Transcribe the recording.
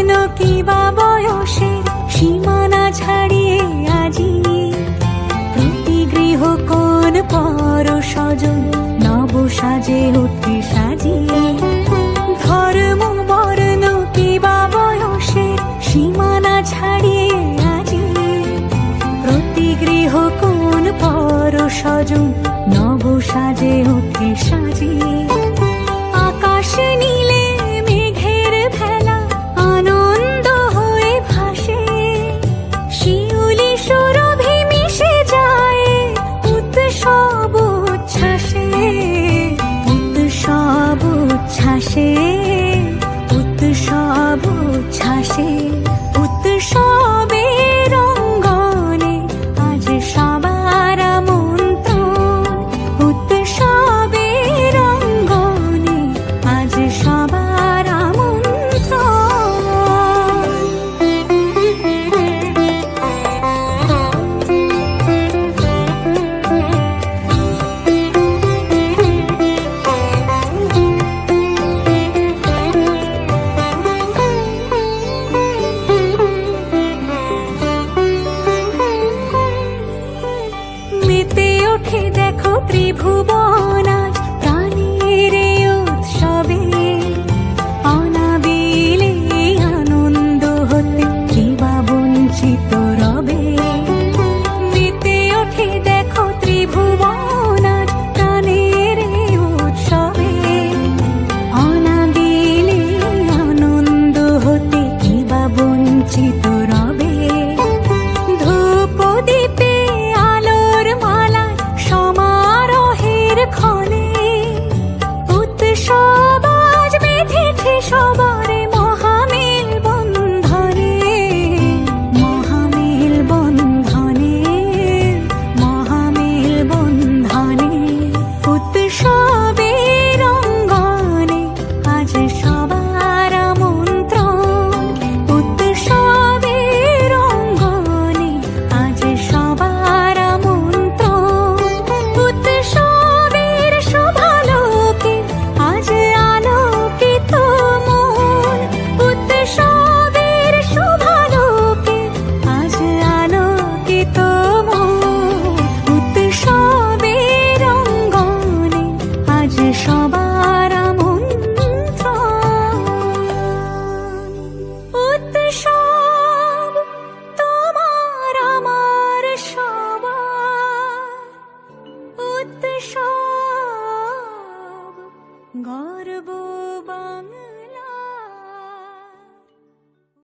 বর্ণ কিবা বয়সের সীমানা ছাড়িয়ে আজি প্রতি গৃহ কোন পর স্বজন নব সাজে ওঠে সাজিয়ে। ধর্ম বর্ণ কিবা বয়সের সীমানা ছাড়িয়ে আজি প্রতি গৃহ কোন পর স্বজন নব সাজে ওঠে সাজিয়ে। আকাশ নীলে মেঘের ভেলা আনন্দ হয়ে ভাসে, শিউলি সুরভি মিশে যায় উৎসব উচ্ছ্বাসে, উৎসব উচ্ছ্বাসে, উৎসব উচ্ছ্বাসে।